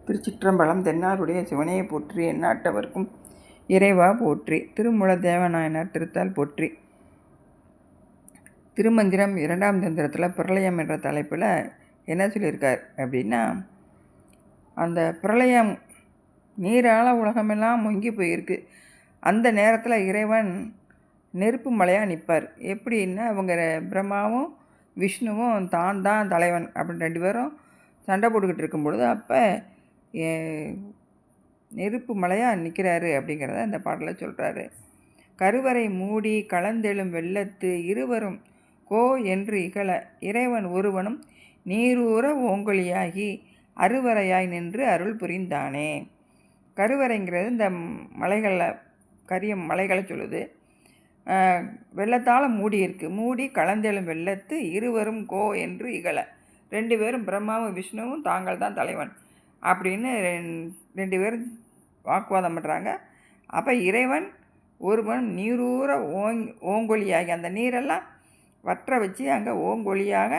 திருச்சிற்றம்பலம். தென்னாருடைய சிவனையை போற்றி, எந்நாட்டவர்க்கும் இறைவா போற்றி. திருமூல தேவநாயனார் திருத்தால் போற்றி. திருமந்திரம் 2ஆம் தந்திரத்தில் பிரளயம் என்ற தலைப்பில் என்ன சொல்லியிருக்கார் அப்படின்னா, அந்த பிரளயம் நீரால உலகமெல்லாம் முங்கி போயிருக்கு. அந்த நேரத்தில் இறைவன் நெருப்பு மலையாக நிற்பார். எப்படின்னா, அவங்க பிரம்மாவும் விஷ்ணுவும் தான் தான் தலைவன் அப்படின்னு 2 பேரும் சண்டை போட்டுக்கிட்டு இருக்கும் பொழுது அப்போ நெருப்பு மலையாக நிற்கிறாரு அப்படிங்கிறத இந்த பாடலில் சொல்கிறாரு. கருவறை மூடி கலந்தெழும் வெள்ளத்து இருவரும் கோ என்று இகழ இறைவன் ஒருவனும் நீரூற ஓங்கொலியாகி அருவரையாய் நின்று அருள் புரிந்தானே. கருவறைங்கிறது இந்த மலைகளில் கரிய மலைகளை சொல்லுது. வெள்ளத்தால் மூடி இருக்குது. மூடி கலந்தெழும் வெள்ளத்து இருவரும் கோ என்று இகழ, 2 பேரும் பிரம்மாவும் விஷ்ணுவும் தாங்கள் தான் தலைவன் அப்படின்னு 2 பேரும் வாக்குவாதம் பண்ணுறாங்க. அப்போ இறைவன் ஒருவன் நீரூற ஓங்கொலியாகி அந்த நீரெல்லாம் வற்ற வச்சு அங்கே ஓங்கொலியாக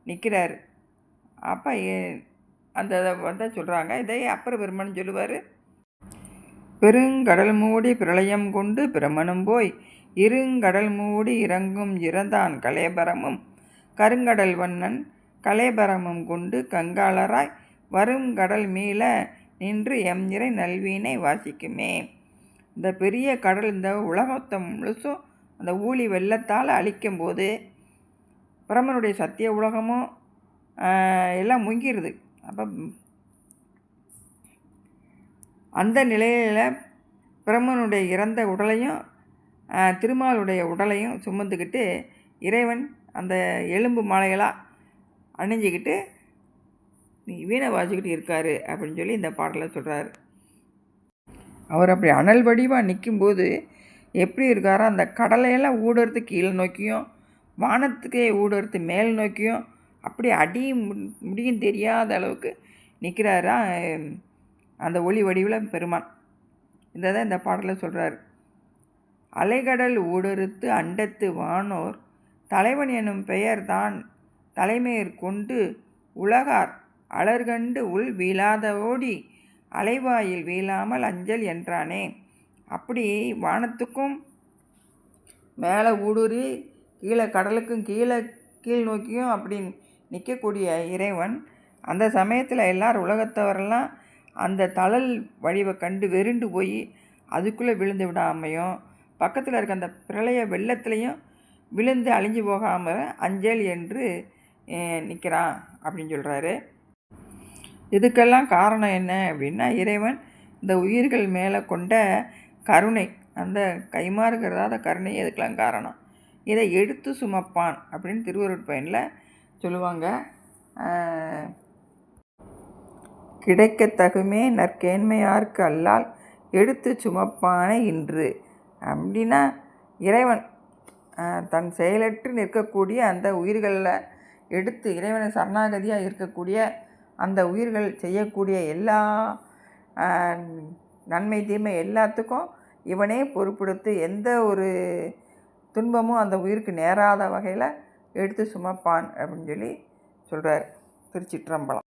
நிற்கிறாரு. அப்போ அந்த வந்து சொல்கிறாங்க. இதை அப்பர் பெருமன் சொல்லுவார். பெருங்கடல் மூடி பிரளயம் கொண்டு பிரமனும் போய் இருங்கடல் மூடி இறங்கும் இறந்தான் கலேபரமும் கருங்கடல் வண்ணன் கலேபரமும் கொண்டு கங்காளராய் வரும் கடல் மீள நின்று எம் இறை நல்வீனை வாசிக்குமே. இந்த பெரிய கடல் இந்த உலகத்தை முழுசும் அந்த ஊழி வெள்ளத்தால் அழிக்கும் போது பிரமனுடைய சத்திய உலகமும் எல்லாம் முங்கிடுது. அப்போ அந்த நிலையில் பிரம்மனுடைய இறந்த உடலையும் திருமாலுடைய உடலையும் சுமந்துக்கிட்டு இறைவன் அந்த எலும்பு மாலைகளாக அணிஞ்சிக்கிட்டு வீணை வாசிக்கிட்டு இருக்கார் அப்படின்னு சொல்லி இந்த பாடலில் சொல்கிறார். அவர் அப்படி அனல் வடிவாக நிற்கும்போது எப்படி இருக்காரோ, அந்த கடலையெல்லாம் ஊடுறது கீழே நோக்கியும் வானத்துக்கே ஊடுறது மேல் நோக்கியும் அப்படி அடியும் முடியும் தெரியாத அளவுக்கு நிற்கிறாரா அந்த ஒளி வடிவில் பெருமான். இதை தான் இந்த பாடலில் சொல்கிறார். அலைகடல் ஊடறுத்து அண்டத்து வானோர் தலைவன் எனும் பெயர் தான் தலைமையர் கொண்டு உலகார் அலர்கண்டு உள் வீழாத ஓடி அலைவாயில் வீழாமல் அஞ்சல் என்றானே. அப்படி வானத்துக்கும் மேலே ஊடுருவி கீழே கடலுக்கும் கீழ் நோக்கியும் அப்படி நிற்கக்கூடிய இறைவன் அந்த சமயத்தில் எல்லார் உலகத்தவரெல்லாம் அந்த தழல் வடிவை கண்டு வெறுண்டு போய் அதுக்குள்ளே விழுந்து விடாமையும் பக்கத்தில் இருக்க அந்த பிரளய வெள்ளத்துலேயும் விழுந்து அழிஞ்சு போகாமல் அஞ்சல் என்று நிற்கிறான் அப்படின்னு சொல்கிறாரு. இதுக்கெல்லாம் காரணம் என்ன அப்படின்னா, இறைவன் இந்த உயிர்கள் மேலே கொண்ட கருணை, அந்த கைமாறுகிறதாத கருணை இதுக்கெல்லாம் காரணம். இதை எடுத்து சுமப்பான் அப்படின்னு திருவருட்பயனில் சொல்லுவாங்க. கிடைக்கத்தகுமே நற்கேண்மையார்க்கு அல்லால் எடுத்து சுமப்பானே இன்று அப்படின்னா, இறைவன் தன் செயலற்று நிற்கக்கூடிய அந்த உயிர்களில் எடுத்து இறைவனை சரணாகதியாக இருக்கக்கூடிய அந்த உயிர்கள் செய்யக்கூடிய எல்லா நன்மை தீமை எல்லாத்துக்கும் இவனே பொறுப்பெடுத்து எந்த ஒரு துன்பமும் அந்த உயிருக்கு நேராத வகையில் எடுத்து சுமப்பான் அப்படின்னு சொல்லி சொல்கிறார். திருச்சிற்றம்பலம்.